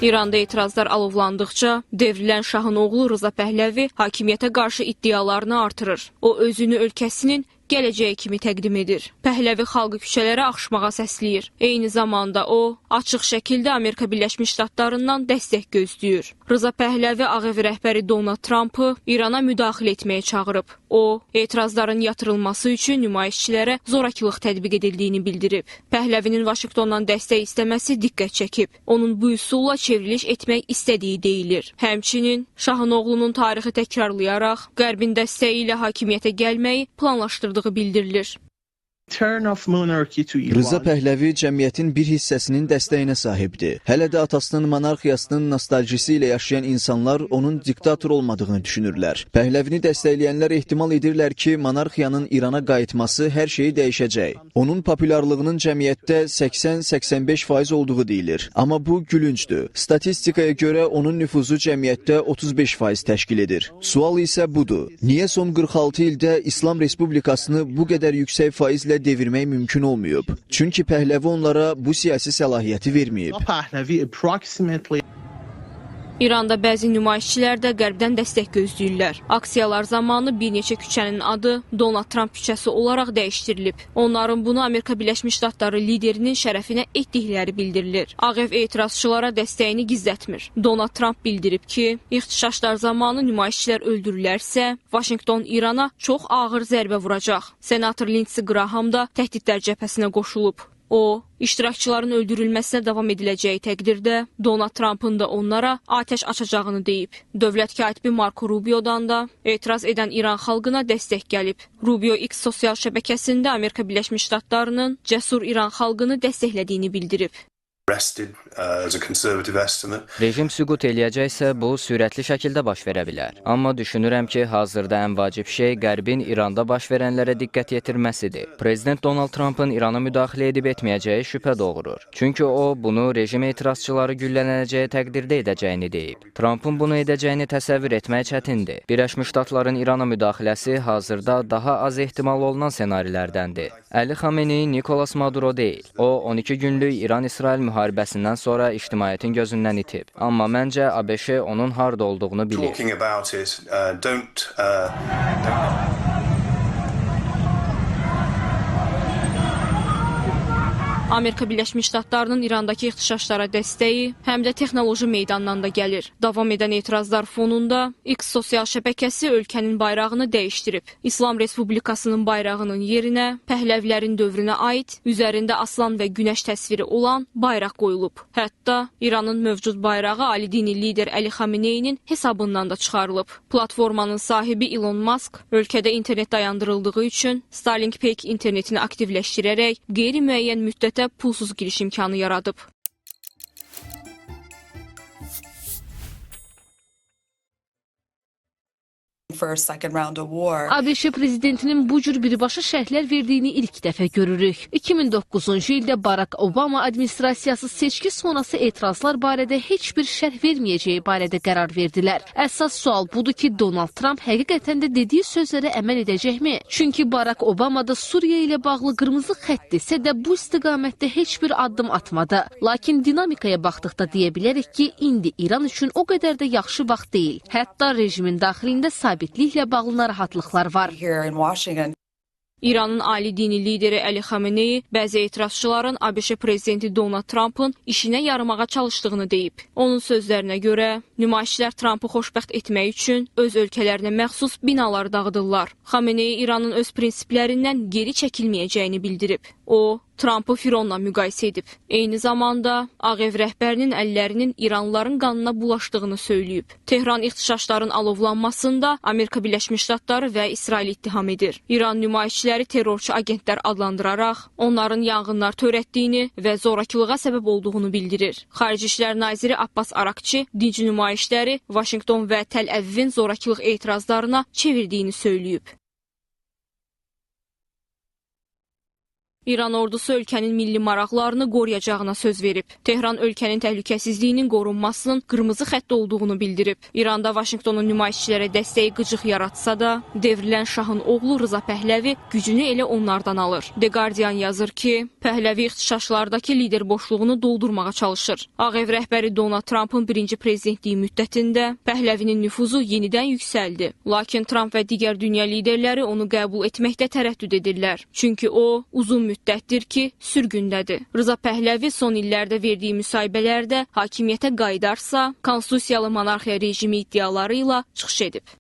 İranda etirazlar alovlandıqca devrilən şahın oğlu Rıza Pəhləvi hakimiyyətə qarşı iddialarını artırır. O özünü ölkəsinin gələcəyi kimi təqdim edir. Pəhləvi xalqı küçələrə axışmağa səsləyir. Eyni zamanda o, açıq şəkildə Amerika Birləşmiş Ştatlarından dəstək gözləyir. Rıza Pəhləvi Ağ Ev rəhbəri Donald Trumpı İrana müdaxilə etməyə çağırıb. O, etirazların yatırılması üçün nümayişçilərə zorakılıq tətbiq edildiyini bildirib. Pəhləvinin Vaşinqtondan dəstək istəməsi diqqət çəkib. Onun bu üsulla çevriliş etmək istədiyi deyilir. Həmçinin, şahın oğlunun tarixi təkrarlayaraq, Qərbin dəstəyi ilə hakimiyyətə gəlməyi planlaşdırdığı bildirilir. Rıza Pəhləvi cəmiyyətin bir hissəsinin dəstəyinə sahibdir. Hələ də atasının monarxiyasının nostaljisi ilə yaşayan insanlar onun diktator olmadığını düşünürlər. Pəhləvini dəstəkləyənlər ehtimal edirlər ki, monarxiyanın İrana qayıtması hər şeyi dəyişəcək. Onun populyarlığının cəmiyyətdə 80-85% olduğu deyilir. Amma bu gülüncdür. Statistikaya görə onun nüfuzu cəmiyyətdə 35% təşkil edir. Sual isə budur. Niyə son 46 ildə İslam Respublikasını bu qədər yüksək faizlə devirmək mümkün olmayıb? Çünki Pəhləvi onlara bu siyasi səlahiyyəti verməyib. İranda bəzi nümayişçilər də Qərbdən dəstək gözləyirlər. Aksiyalar zamanı bir neçə küçənin adı Donald Trump küçəsi olaraq dəyişdirilib. Onların bunu Amerika Birləşmiş Ştatları liderinin şərəfinə etdikləri bildirilir. Ağ Ev etirazçılara dəstəyini gizlətmir. Donald Trump bildirib ki, ixtişaşlar zamanı nümayişçilər öldürülərsə, Vaşinqton İrana çox ağır zərbə vuracaq. Senator Lindsey Graham da təhdidlər cəbhəsinə qoşulub. O, iştirakçıların öldürülməsinə davam ediləcəyi təqdirdə Donald Trumpın da onlara atəş açacağını deyib. Dövlət katibi Marco Rubio'dan da etiraz edən İran xalqına dəstək gəlib. Rubio X sosial şəbəkəsində Amerika Birləşmiş Ştatlarının cəsur İran xalqını dəstəklədiyini bildirib. Rejim süqut eləyəcəksə, bu sürətli şəkildə baş verə bilər. Amma düşünürəm ki, hazırda ən vacib şey Qərbin İranda baş verənlərə diqqət yetirməsidir. Prezident Donald Trumpın İrana müdaxilə edib etməyəcəyi şübhə doğurur. Çünki o, bunu rejim etirazçıları güllələnəcəyi təqdirdə edəcəyini deyib. Trumpın bunu edəcəyini təsəvvür etmək çətindir. Birləşmiş Ştatların İrana müdaxiləsi hazırda daha az ehtimal olunan senarilərdəndir. Əli Xamenei Nikolas Maduro deyil. O, 12 günlük İran-İsrail müharibəsindən sonra ictimaiyyətin gözündən itib. Amma məncə ABŞ onun harda olduğunu bilir. Amerika Birləşmiş Ştatlarının İrandakı ixtişaşlara dəstəyi həm də texnoloji meydandan da gəlir. Davam edən etirazlar fonunda X sosial şəbəkəsi ölkənin bayrağını dəyişdirib. İslam Respublikasının bayrağının yerinə Pəhləvilərin dövrünə aid üzərində aslan və günəş təsviri olan bayraq qoyulub. Hətta İranın mövcud bayrağı ali dini lider Əli Xameneinin hesabından da çıxarılıb. Platformanın sahibi Elon Musk ölkədə internet dayandırıldığı üçün Starlink Peak internetini aktivləşdirərək qeyri-müəyyən müddət pulsuz giriş imkanı yaradıb. ABŞ prezidentinin bu cür birbaşa şərhlər verdiyini ilk dəfə görürük. 2009-cu ildə Barack Obama administrasiyası seçki sonrası etirazlar barədə heç bir şərh verməyəcəyi barədə qərar verdilər. Əsas sual budur ki, Donald Trump həqiqətən də dediyi sözlərə əməl edəcəkmi? Çünki Barack Obama da Suriya ilə bağlı qırmızı xətt desə də bu istiqamətdə heç bir addım atmadı. Lakin dinamikaya baxdıqda deyə bilərik ki, indi İran üçün o qədər də yaxşı vaxt deyil. Hətta rejimin daxilində sabitliklə bağlı narahatlıqlar var. İranın ali dini lideri Əli Xamenei bəzi etirazçıların ABŞ prezidenti Donald Trumpın işinə yaramağa çalışdığını deyib. Onun sözlərinə görə, nümayişçilər Trumpı xoşbəxt etmək üçün öz ölkələrinə məxsus binalar dağıdırlar. Xamenei İranın öz prinsiplərindən geri çəkilməyəcəyini bildirib. O, Trumpı Fironla müqayisə edib. Eyni zamanda Ağ Ev rəhbərinin əllərinin İranlıların qanına bulaşdığını söyləyib. Tehran ixtişaşların alovlanmasında Amerika Birləşmiş Ştatları və İsrail ittiham edir. İran nümayişçiləri terrorçu agentlər adlandıraraq onların yanğınlar törətdiyini və zorakılığa səbəb olduğunu bildirir. Xarici İşlər naziri Abbas Arakçi dinc nümayişləri Vaşinqton və Təl-Əvivin zorakılıq etirazlarına çevirdiyini söyləyib. İran ordusu ölkənin milli maraqlarını qoruyacağına söz verib. Tehran ölkənin təhlükəsizliyinin qorunmasının qırmızı xətt olduğunu bildirib. İranda Vaşinqtonun nümayişçilərə dəstəyi qıcıq yaratsa da, devrilən şahın oğlu Rıza Pəhləvi gücünü elə onlardan alır. The Guardian yazır ki, Pəhləvi ixtişaşlardakı lider boşluğunu doldurmağa çalışır. Ağ Ev rəhbəri Donald Trumpın birinci prezidentliyi müddətində Pəhləvinin nüfuzu yenidən yüksəldi. Lakin Trump və digər dünya liderləri onu qəbul etməkdə tərəddüd edirlər. Çünki o, uzun müddətdir ki, sürgündədir. Rıza Pəhləvi son illərdə verdiyi müsahibələrdə hakimiyyətə qayıdarsa, konstitusiyalı monarxiya rejimi iddiaları ilə çıxış edib.